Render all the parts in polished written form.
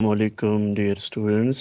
Assalamualaikum dear students.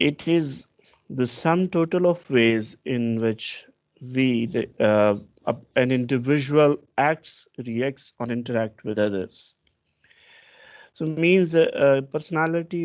it is the sum total of ways in which an individual acts, reacts, or interact with others. So means personality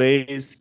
ways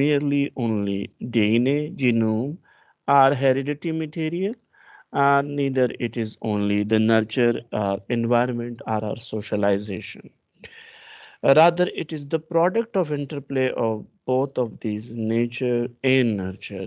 merely only DNA, genome, or hereditary material, neither it is only the nurture, environment, or our socialization. Rather, it is the product of interplay of both of these, nature and nurture.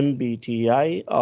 MBTI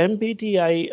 MBTI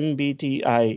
MBTI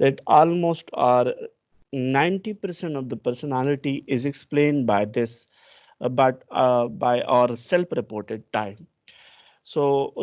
that almost or 90% of the personality is explained by this, by our self-reported time. So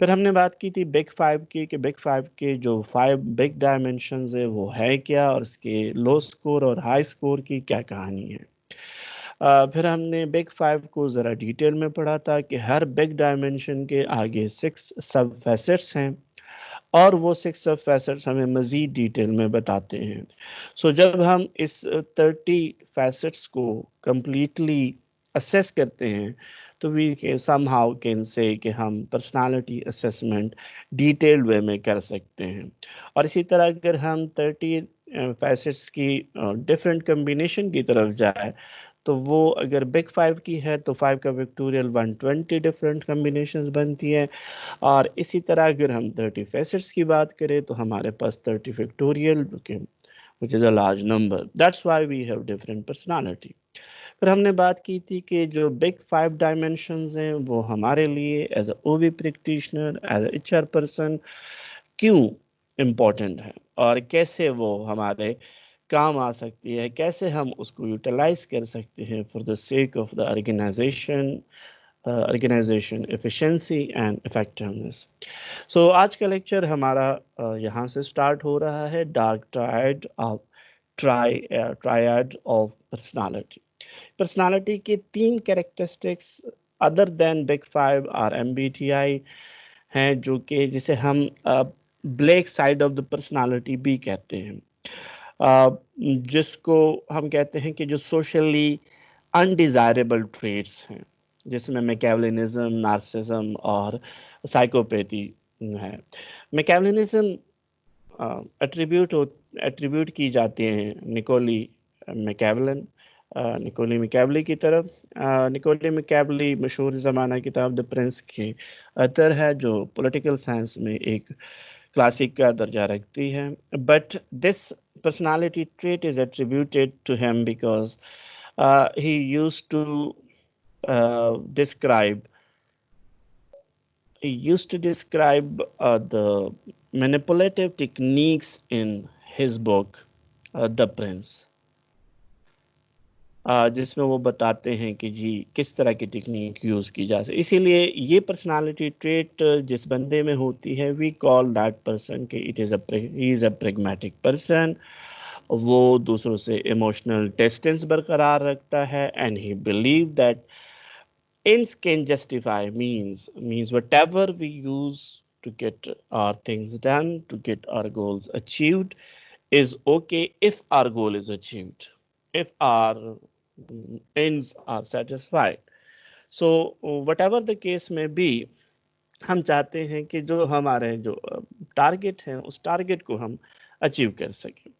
پھر ہم نے بات کی تھی big five کی کہ big five کے جو 5 بگ ڈائمنشنز ہے وہ ہے کیا، اور اس کے لو سکور اور ہائی سکور کی کیا کہانی ہے۔ پھر ہم نے بگ فائیو کو ذرا ڈیٹیل میں پڑھا تھا کہ ہر بگ ڈائمنشن کے آگے 6 سب فیسٹس ہیں، اور وہ 6 سب فیسٹس ہمیں مزید ڈیٹیل میں بتاتے ہیں۔ سو جب ہم اس 30 فیسٹس کو کمپلیٹلی اسیس کرتے ہیں تو وی سم ہاؤ کین سے کہ ہم پرسنالٹی اسیسمنٹ ڈیٹیلڈ وے میں کر سکتے ہیں۔ اور اسی طرح اگر ہم 30 فیسٹس کی ڈفرینٹ کمبینیشن کی طرف جائے تو وہ اگر بگ فائیو کی ہے تو 5 کا وکٹوریل 120 ڈفرینٹ کمبینیشنز بنتی ہے، اور اسی طرح اگر ہم 30 فیسٹس کی بات کریں تو ہمارے پاس 30 factorial which is a large number. That's why we have different personality. پھر ہم نے بات کی تھی کہ جو بگ 5 ڈائمنشنز ہیں وہ ہمارے لیے as a O B practitioner, as a H R person کیوں امپورٹنٹ ہے، اور کیسے وہ ہمارے کام آ سکتی ہے، کیسے ہم اس کو یوٹیلائز کر سکتے ہیں for the sake of the organization efficiency and effectiveness. So آج کا لیکچر ہمارا یہاں سے سٹارٹ ہو رہا ہے، dark tried of personality. Personality کے 3 کیریکٹرسٹکس ادر دین بگ 5 اور ایم بی ٹی آئی ہیں، جو کہ جسے ہم black side of the personality بھی کہتے ہیں، جس کو ہم کہتے ہیں کہ جو سوشلی انڈیزائربل ٹریٹس ہیں، جس میں میکیولنزم، نارسزم اور سائیکوپیتھی ہے۔ میکیولنزم ایٹریبیوٹ کی جاتی ہیں نکولی میکیولی کی طرف۔ نکولی میکیولی مشہور زمانہ کتاب دا پرنس کی اتر ہے، جو پولیٹیکل سائنس میں ایک کلاسک کا درجہ رکھتی ہے، but this personality trait is attributed to him because he used to describe the manipulative techniques in his book The Prince، جس میں وہ بتاتے ہیں کہ جی کس طرح کی ٹیکنیک یوز کی جا سکتی۔ اسی لیے یہ پرسنالٹی ٹریٹ جس بندے میں ہوتی ہے، وی کال دیٹ پرسن کہ ہی از اے پریگمیٹک پرسن۔ وہ دوسروں سے ایموشنل ڈسٹینس برقرار رکھتا ہے، and he believe that ends can justify means whatever we use to get our things done, to get our goals achieved is okay if our goal is achieved, if our ends are satisfied. So whatever the case may be، ہم چاہتے ہیں کہ جو ہمارے جو target ہیں اس target کو ہم اچیو کر سکیں۔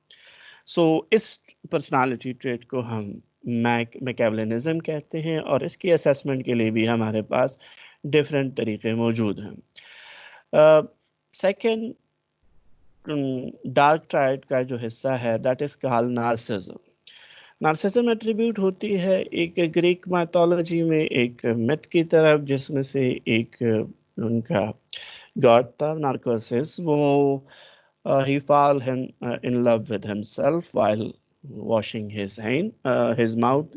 سو اس پرسنالٹی ٹریٹ کو ہم میکیولنزم کہتے ہیں، اور اس کی اسیسمنٹ کے لیے بھی ہمارے پاس ڈفرینٹ طریقے موجود ہیں۔ سیکنڈ ڈارک ٹرائیڈ کا جو حصہ ہے that is call narcissism. Narcissism attribute ہوتی ہے ایک گریک میتھولوجی میں ایک میتھ کی طرف، جس میں سے ایک ان کا گاڈ تھا نارکوسس۔ وہ he fall in love with himself while washing his mouth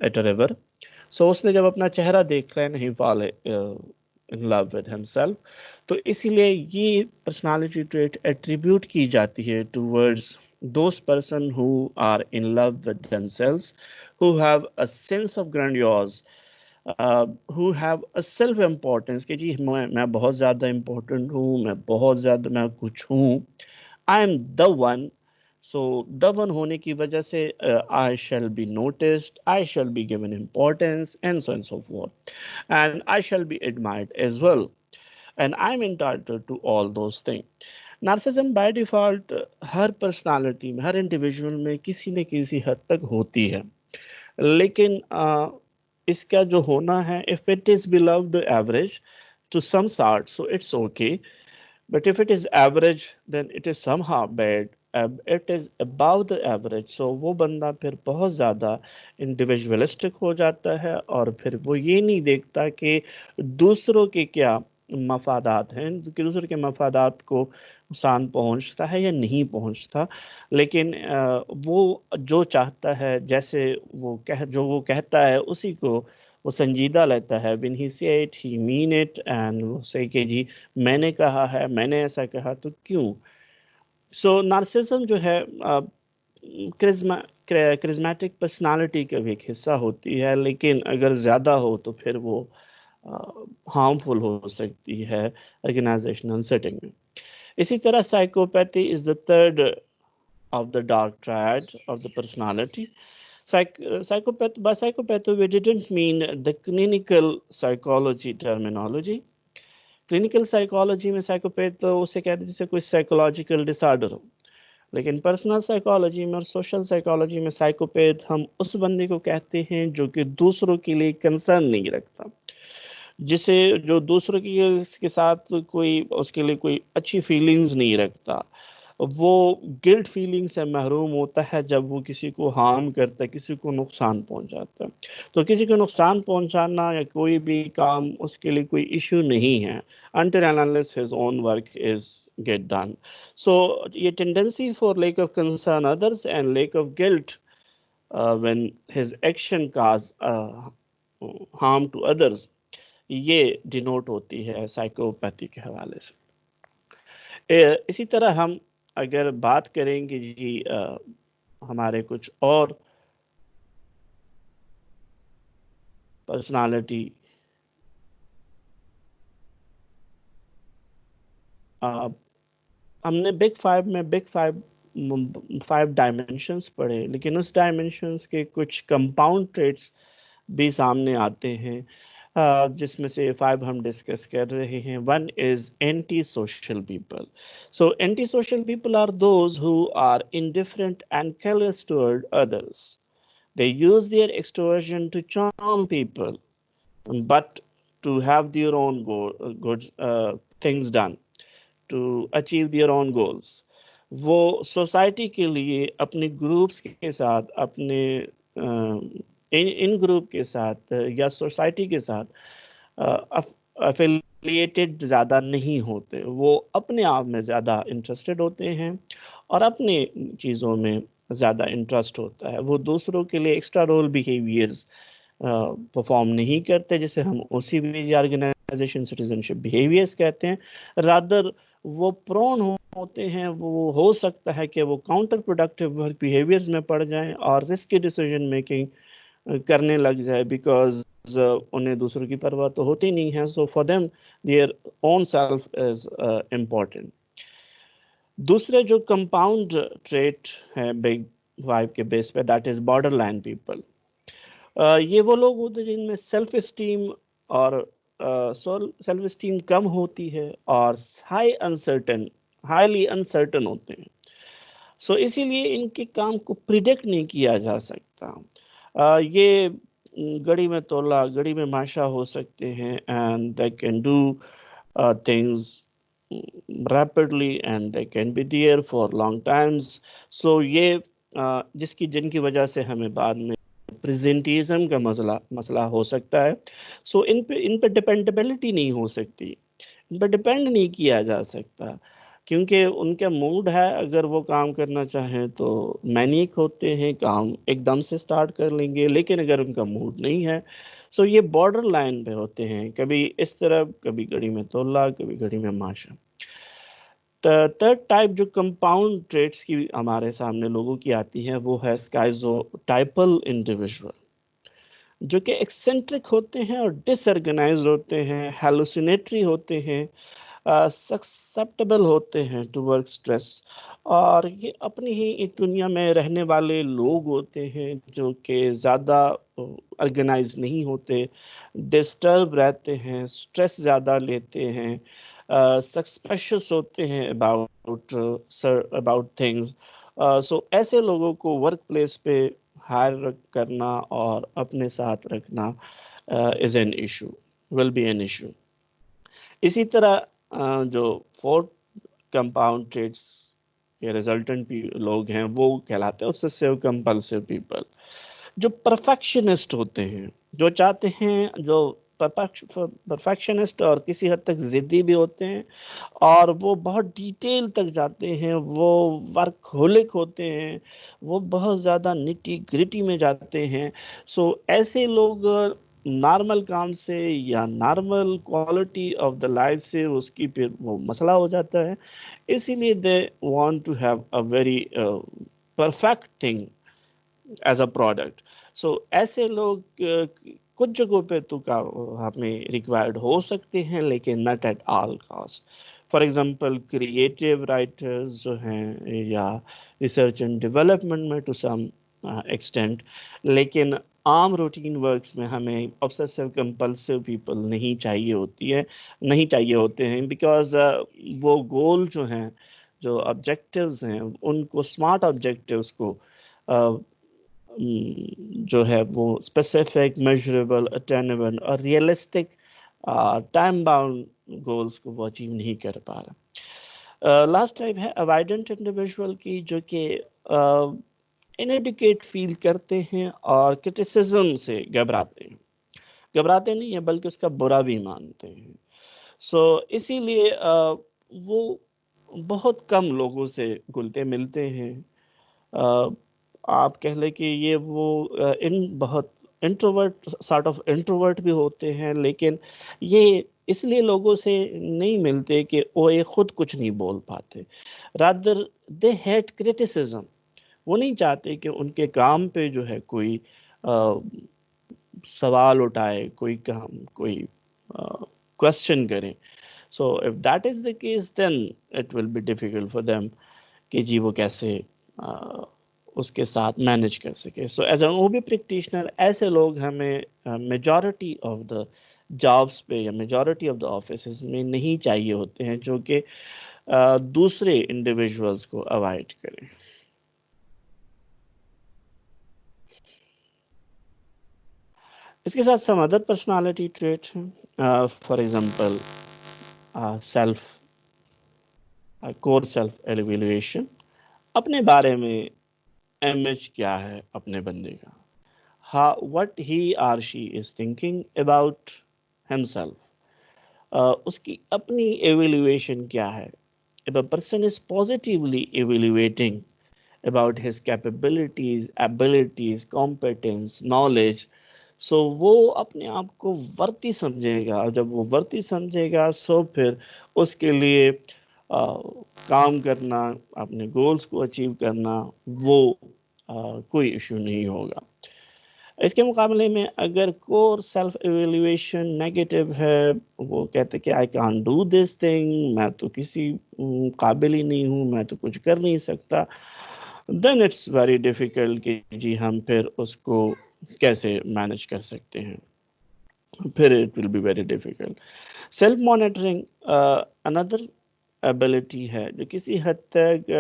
at a river. So اس نے جب اپنا چہرہ دیکھ لیا، he fall in love with himself، تو اسی لیے یہ پرسنالٹی ٹریٹ ایٹریبیوٹ کی جاتی ہے towards those person who are in love with themselves, who have a sense of grandiose, who have a self importance کہ جی میں بہت زیادہ امپورٹنٹ ہوں، میں بہت زیادہ میں کچھ ہوں، I am the one. So the one ہونے کی وجہ سے I shall be noticed, I shall be given importance, and so on and so forth, and I shall be admired as well, and I'm entitled to all those things. Narcissism by default ہر personality میں، ہر individual میں کسی نہ کسی حد تک ہوتی ہے، لیکن اس کا جو ہونا ہے if it is below the average to some sort so it's okay, but if it is average then it is somehow bad. It is above the average so وہ بندہ پھر بہت زیادہ انڈیویجولسٹک ہو جاتا ہے، اور پھر وہ یہ نہیں دیکھتا کہ دوسروں کے کیا مفادات ہیں، کہ دوسروں کے مفادات کو نقصان پہنچتا ہے یا نہیں پہنچتا، لیکن وہ جو چاہتا ہے، جیسے جو وہ کہتا ہے اسی کو وہ سنجیدہ لیتا ہے. when he say it he mean it, and وہ say کہ جی میں نے کہا ہے, میں نے ایسا کہا تو کیوں. سو نارسزم جو ہے کرزمیٹک پرسنالٹی کا بھی ایک حصہ ہوتی ہے, لیکن اگر زیادہ ہو تو پھر وہ ہارمفل ہو سکتی ہے آرگنائزیشنل سیٹنگ میں. اسی طرح psychopathy is the third of the dark triad of the personality. By psychopathy, we didn't mean the clinical psychology terminology. Clinical psychology میں psychopath تو اسے کہتے ہیں جیسے کوئی psychological disorder ہو, لیکن پرسنل سائیکالوجی میں اور سوشل سائیکالوجی میں سائیکوپیتھ ہم اس بندے کو کہتے ہیں جو کہ دوسروں کے لیے کنسرن نہیں رکھتا, جسے جو دوسروں کے ساتھ کوئی اس کے لیے کوئی اچھی فیلنگز نہیں رکھتا, وہ گلٹ فیلنگ سے محروم ہوتا ہے جب وہ کسی کو ہارم کرتا ہے, کسی کو نقصان پہنچاتا ہے. تو کسی کو نقصان پہنچانا یا کوئی بھی کام اس کے لیے کوئی ایشو نہیں ہے until and unless his own work is get done. So یہ tendency for lack of concern others and lack of guilt when his action cause harm to others, یہ ڈینوٹ ہوتی ہے سائیکوپیتھی کے حوالے سے. اسی طرح ہم اگر بات کریں گے جی ہمارے کچھ اور پرسنالٹی, ہم نے بگ فائیو ڈائمینشنز پڑھے, لیکن اس ڈائمینشنز کے کچھ کمپاؤنڈ ٹریٹس بھی سامنے آتے ہیں, جس میں سے 5 ہم ڈسکس کر رہے ہیں. 1 is anti-social people. So anti-social people are those who are indifferent and callous toward others. They use their extroversion to charm people, but to have their own good things done, to achieve their own goals. وہ society کے لیے اپنے groups کے ساتھ, اپنے ان group کے ساتھ یا سوسائٹی کے ساتھ افیلیٹڈ زیادہ نہیں ہوتے, وہ اپنے آپ میں زیادہ انٹرسٹڈ ہوتے ہیں اور اپنے چیزوں میں زیادہ انٹرسٹ ہوتا ہے. وہ دوسروں کے لیے ایکسٹرا رول بیہیویئرز پرفارم نہیں کرتے, جسے ہم OCBG آرگنائزیشن سٹیزنشپ بیہیویئرز کہتے ہیں. رادر وہ پرون ہوتے ہیں, وہ ہو سکتا ہے کہ وہ کاؤنٹر پروڈکٹیو بیہیویئرز میں پڑ جائیں اور رسکی ڈیسیجن میکنگ کرنے لگ جائے, بیکاز انہیں دوسروں کی پرواہ تو ہوتی نہیں ہے. So for them their own self is important. دوسرے جو کمپاؤنڈ ٹریٹ ہے بگ 5 کے بیس پہ, that is border line people. یہ وہ لوگ ہوتے ہیں جن میں سیلف اسٹیم کم ہوتی ہے اور ہائیلی انسرٹن ہوتے ہیں. سو اسی لیے ان کے کام کو پریڈکٹ نہیں کیا جا سکتا. یہ گڑی میں تولا گڑی میں ماشا ہو سکتے ہیں, and they can do things rapidly and they can be there for long times. So یہ جن کی وجہ سے ہمیں بعد میں پریزنٹیزم کا مسئلہ ہو سکتا ہے. سو ان پہ ڈپینڈیبلٹی نہیں ہو سکتی, ان پہ ڈپینڈ نہیں کیا جا سکتا, کیونکہ ان کا موڈ ہے, اگر وہ کام کرنا چاہیں تو مینیک ہوتے ہیں, کام ایک دم سے سٹارٹ کر لیں گے, لیکن اگر ان کا موڈ نہیں ہے سو یہ بارڈر لائن پہ ہوتے ہیں, کبھی اس طرف, کبھی گڑی میں تولا, کبھی گڑی میں ماشا. تھرڈ ٹائپ جو کمپاؤنڈ ٹریٹس کی ہمارے سامنے لوگوں کی آتی ہے, وہ ہے سکائزو ٹائپل انڈیویژول, جو کہ ایکسنٹرک ہوتے ہیں اور ڈس آرگنائزڈ ہوتے ہیں, ہیلوسینیٹری ہوتے ہیں, سسپٹیبل ہوتے ہیں ٹو ورک اسٹریس, اور یہ اپنی ہی ایک دنیا میں رہنے والے لوگ ہوتے ہیں جو کہ زیادہ آرگنائز نہیں ہوتے, ڈسٹرب رہتے ہیں, اسٹریس زیادہ لیتے ہیں, سسپیشس ہوتے ہیں اباؤٹ تھنگز. سو ایسے لوگوں کو ورک پلیس پہ ہائر کرنا اور اپنے ساتھ رکھنا is an issue, will be an issue. اسی طرح جو 4 کمپاؤنڈ ٹریٹس کے ریزلٹنٹ لوگ ہیں وہ کہلاتے ہیں obsessive compulsive پیپل, جو پرفیکشنسٹ ہوتے ہیں, جو چاہتے ہیں, جو پرفیکشنسٹ اور کسی حد تک ضدی بھی ہوتے ہیں, اور وہ بہت ڈیٹیل تک جاتے ہیں, وہ ورک ہولک ہوتے ہیں, وہ بہت زیادہ نٹی گریٹی میں جاتے ہیں. سو ایسے لوگ نارمل کام سے یا normal quality of the life سے اس کی پھر وہ مسئلہ ہو جاتا ہے. اسی لیے they want to have a very perfect thing as a product. So ایسے لوگ کچھ جگہوں پہ تو ہمیں ریکوائرڈ ہو سکتے ہیں لیکن not at all cost. For example creative writers جو ہیں یا ریسرچ اینڈ ڈیولپمنٹ میں ٹو سم ایکسٹینٹ. لیکن عام روٹین ورکس میں ہمیں obsessive compulsive پیپل نہیں چاہیے ہوتی ہے، نہیں چاہیے ہوتے ہیں، بیکاز وہ گول جو ہیں، جو آبجیکٹیوز ہیں، ان کو اسمارٹ آبجیکٹیوز کو جو ہے وہ اسپیسیفک، میجریبل، اٹینیبل اور ریئلسٹک ٹائم باؤنڈ گولز کو وہ اچیو نہیں کر پا رہا. لاسٹ ٹائپ ہے اوائیڈنٹ انڈیویژول کی، جو کہ انیڈوکیٹ فیل کرتے ہیں اور کرٹیسزم سے گھبراتے ہیں. گھبراتے نہیں ہیں بلکہ اس کا برا بھی مانتے ہیں. سو اسی لیے وہ بہت کم لوگوں سے گلتے ملتے ہیں. آپ کہہ لیں کہ یہ وہ بہت انٹروورٹ سارٹ آف انٹروورٹ بھی ہوتے ہیں، لیکن یہ اس لیے لوگوں سے نہیں ملتے کہ وہ خود کچھ نہیں بول پاتے. Rather they hate criticism. وہ نہیں چاہتے کہ ان کے کام پہ جو ہے کوئی سوال اٹھائے، کوئی کام، کوئی کوشچن کریں. So if that is the case then it will be difficult for them کہ جی وہ کیسے اس کے ساتھ مینج کر سکے. So as a O B practitioner ایسے لوگ ہمیں میجورٹی آف دا جابس پہ یا میجورٹی آف دا آفیسز میں نہیں چاہیے ہوتے ہیں، جو کہ دوسرے انڈیویژولس کو اوائڈ کریں. اس کے ساتھ سم ادر پرسنالٹی ٹریٹ ہیں. For example self core self evaluation. اپنے بارے میں امیج کیا ہے اپنے بندے کا، what he or she is thinking about himself. اس کی اپنی ایویلویشن کیا ہے. If a person is positively evaluating about his capabilities, abilities, competence, knowledge, سو وہ اپنے آپ کو ورتی سمجھے گا، اور جب وہ ورتی سمجھے گا سو پھر اس کے لیے کام کرنا، اپنے گولز کو اچیو کرنا، وہ کوئی ایشو نہیں ہوگا. اس کے مقابلے میں اگر کور سیلف ایویلویشن نیگیٹو ہے، وہ کہتے کہ I can't do this thing, میں تو کسی قابل ہی نہیں ہوں، میں تو کچھ کر نہیں سکتا، دین اٹس ویری ڈیفیکلٹ کہ جی ہم پھر اس کو کیسے مینج کر سکتے ہیں. پھر it will be very difficult. Self monitoring اندر ایبلٹی ہے جو کسی حد تک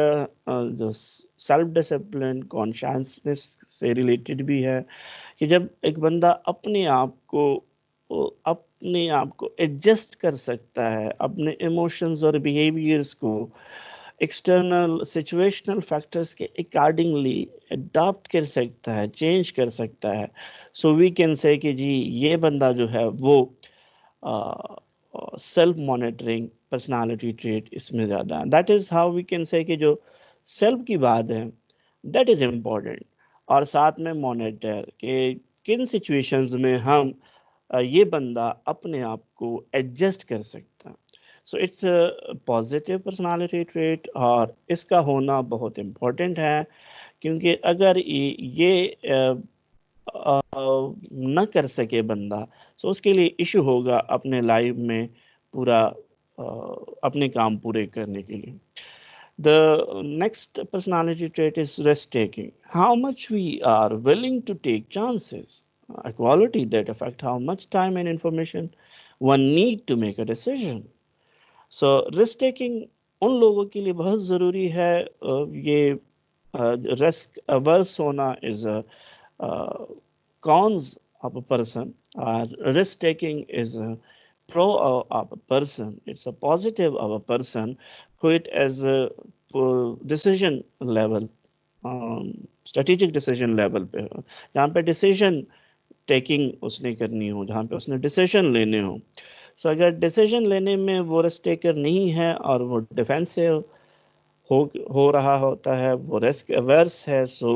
جو سیلف ڈسپلن کانشیسنس سے ریلیٹڈ بھی ہے، کہ جب ایک بندہ اپنے آپ کو ایڈجسٹ کر سکتا ہے، اپنے ایموشنز اور بیہیویئرز کو ایکسٹرنل سچویشنل فیکٹرز کے اکارڈنگلی اڈاپٹ کر سکتا ہے، چینج کر سکتا ہے. سو وی کین سے کہ جی یہ بندہ جو ہے وہ سیلف مانیٹرنگ پرسنالٹی ٹریٹ اس میں زیادہ ہے. That is how we can say کہ جو سیلف کی بات ہے دیٹ از امپورٹنٹ، اور ساتھ میں مانیٹر کہ کن سچویشنز میں ہم یہ بندہ اپنے آپ کو ایڈجسٹ کر سکتا. So it's positive personality trait, اور اس کا ہونا بہت امپورٹنٹ ہے، کیونکہ اگر یہ نہ کر سکے بندہ، سو اس کے لیے ایشو ہوگا اپنے لائف میں پورا اپنے کام پورے کرنے کے لیے. The next personality trait is risk taking. How much we are willing to take chances, a quality that affect how much time and information one need to make a decision. So risk taking ان لوگوں کے لیے بہت ضروری ہے. یہ risk averse ہونا is a cons of a person. Risk taking is a pro of a person. It's a positive of a person who it as a decision level, strategic decision level پہ ہو، جہاں پہ decision taking اس نے کرنی ہو، جہاں پہ اس نے decision لینے ہوں. سو اگر ڈیسیجن لینے میں وہ رسک ٹیکر نہیں ہے اور وہ ڈیفینسو ہو رہا ہوتا ہے، وہ رسک اویئرس ہے، سو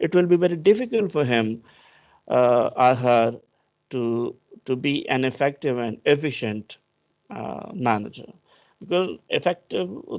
it will be very difficult for him or her to be an effective and efficient manager. Because effective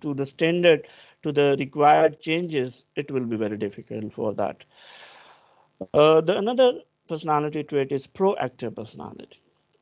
to the standard, to the required changes, it will be very difficult for that. The another personality trait is proactive personality.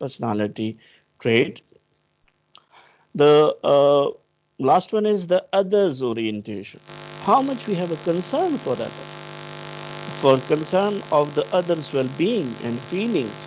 personality trait. The last one is the others orientation. How much we have a concern for others, for concern of the others well-being and feelings.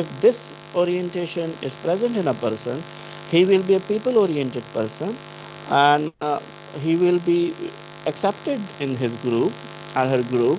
If this orientation is present in a person, he will be a people oriented person, and he will be accepted in his group or her group.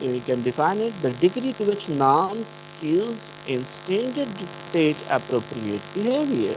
we can define it, the degree to which norms, skills and standard dictate appropriate behavior.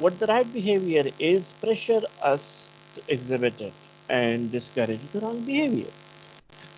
What the right behavior is pressure us to exhibit it and discourage the wrong behavior.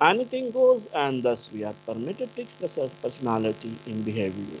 Anything goes, and thus we are permitted to express our personality in behavior.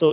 So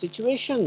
situation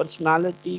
personality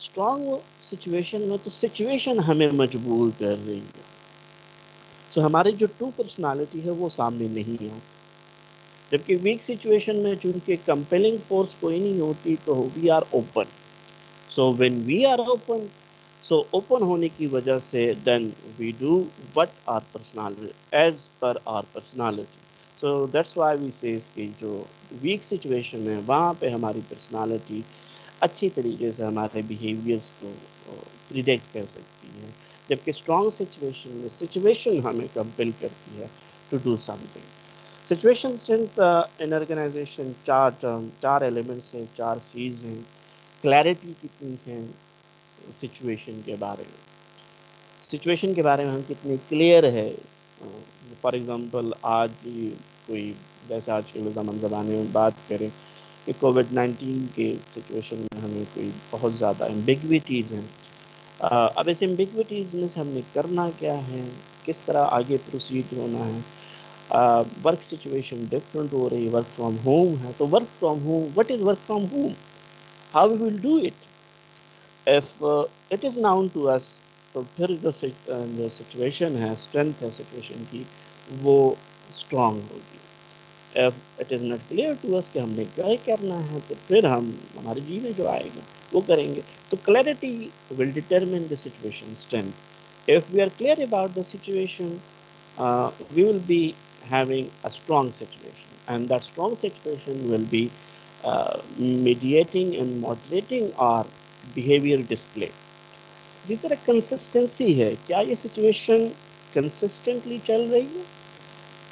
strong situation میں تو situation ہمیں مجبور کر رہی ہے. سو ہماری جو true personality ہے وہ سامنے نہیں آتی. جبکہ ویک سچویشن میں چونکہ کمپیلنگ فورس کوئی نہیں ہوتی تو we are open. So when we are open, so open ہونے کی وجہ سے then we do what our personality is per our personality. So that's why we says کہ جو ویک سچویشن ہے وہاں پہ ہماری پرسنالٹی اچھی طریقے سے ہمارے بیہیویئرس کو پریڈکٹ کر سکتی ہے. جبکہ اسٹرانگ سچویشن میں سچویشن ہمیں کمپیل کرتی ہے to do something. Situation strength in organization چار ایلیمنٹس ہیں, 4 C's ہیں. کلیئرٹی کتنی ہے سچویشن کے بارے میں, سچویشن کے بارے میں ہم کتنی کلیئر ہے. فار ایگزامپل آج کوئی جیسے آج کے زمانے میں بات کریں کہ کووڈ-19 کے سچویشن میں ہمیں کوئی بہت زیادہ ایمبیگوٹیز ہیں. اب اس ایمبیگوٹیز میں سے ہم نے کرنا کیا ہے, کس طرح آگے پروسیڈ ہونا ہے. ورک سچویشن ڈفرینٹ ہو رہی, ورک فرام ہوم ہے تو work from home, what is work from home, how we will do it. If it is known to us, تو پھر جو سچویشن ہے, اسٹرینتھ ہے سچویشن کی, وہ اسٹرانگ ہوگی. If it is not clear to us کہ ہم نے کیا کرنا ہے, تو پھر ہم ہمارے جی میں جو آئے گا وہ کریں گے. تو clarity will determine the situation strength. If we are clear about the situation, we will be having a strong situation, and that strong situation will be mediating and moderating our behavior display. جس طرح consistency ہے, کیا یہ situation consistently چل رہی ہے,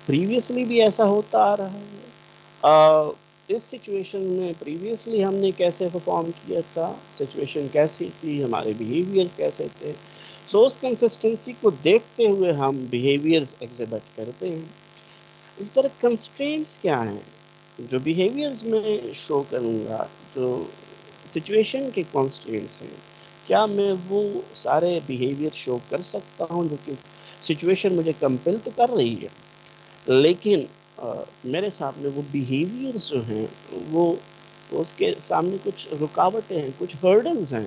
previously بھی ایسا ہوتا آ رہا ہے. اس سچویشن میں پریویسلی ہم نے کیسے پرفارم کیا تھا, سچویشن کیسی تھی, ہمارے بیہیویئر کیسے تھے. سو اس کنسسٹنسی کو دیکھتے ہوئے ہم بیہیویئرز ایگزیبٹ کرتے ہیں. اس طرح کنسٹرینٹس کیا ہیں جو بیہیویئرز میں شو کروں گا, جو سچویشن کے کنسٹرینٹس ہیں, کیا میں وہ سارے بیہیویئر شو کر سکتا ہوں جو کہ سچویشن مجھے کمپیل تو کر رہی ہے, لیکن میرے سامنے وہ بیہیویئرز جو ہیں وہ اس کے سامنے کچھ رکاوٹیں ہیں, کچھ ہرڈلز ہیں.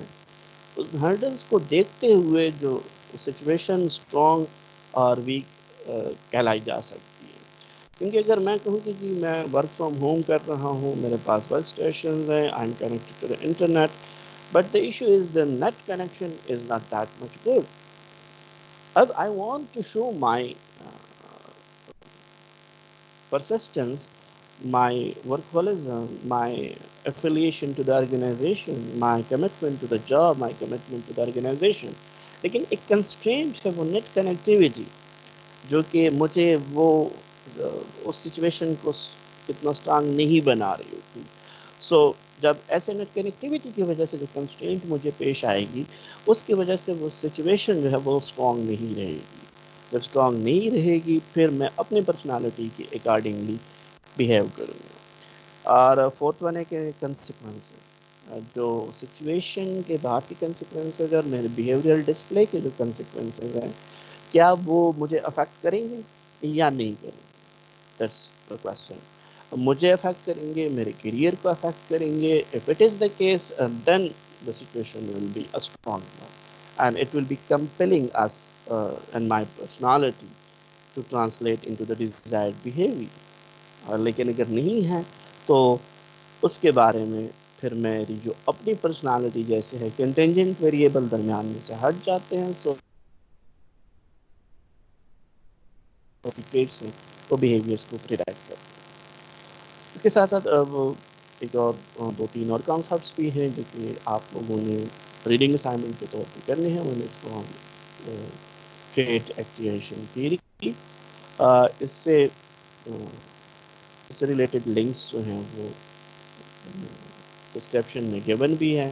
اس ہرڈلز کو دیکھتے ہوئے جو سچویشن اسٹرانگ اور ویک کہلائی جا سکتی ہے. کیونکہ اگر میں کہوں کہ جی میں ورک فرام ہوم کر رہا ہوں, میرے پاس ورک اسٹیشنز ہیں, I am connected to the internet, but the issue is the net connection is not that much good. اب I want to show my persistence, my workaholism, my affiliation to the organization, my commitment to the job, my commitment to the organization. لیکن ایک constraint ہے وہ net connectivity, جو کہ مجھے وہ اس situation کو اتنا اسٹرانگ نہیں بنا رہی ہوتی. سو جب ایسے نیٹ کنیکٹیویٹی کی وجہ سے جو کنسٹرینٹ مجھے پیش آئے گی, اس کی وجہ سے وہ سچویشن جو ہے وہ اسٹرانگ نہیں رہے گی. جب اسٹرانگ نہیں رہے گی پھر میں اپنی پرسنالٹی کے اکارڈنگلی بیہیو کروں گا. اور فورتھ ون ہے کہ کنسیکوینسز, جو سچویشن کے بعد کے کنسیکوینسز اور میرے بیہیویئر ڈسپلے کے جو کنسیکوینسز ہیں, کیا وہ مجھے افیکٹ کریں گے یا نہیں کریں گے. That's the question. مجھے افیکٹ کریں گے, میرے کیریئر کو افیکٹ کریں گے. If it is the case then the situation will be a strong one, and it will be compelling us and my personality to translate into the desired behavior. لیکن اگر نہیں ہے تو اس کے بارے میں پھر میری جو اپنی پرسنالٹی جیسے ہے کنٹینجنٹ ویریبل درمیان میں سے ہٹ جاتے ہیں. سو ٹریٹس ہیں وہ بیہیویئرس کو پریڈکٹ کرتے ہیں. اس کے ساتھ ساتھ وہ ایک اور 2-3 اور کانسیپٹس بھی ہیں جو کہ آپ لوگوں نے ریڈنگ اسائنمنٹ کے طور پہ کرنے ہیں. انہیں اس کو ہم ٹریٹ ایکٹیویشن تھیوری کی, اس سے ریلیٹڈ لنکس جو ہیں وہ ڈسکرپشن میں گیون بھی ہے.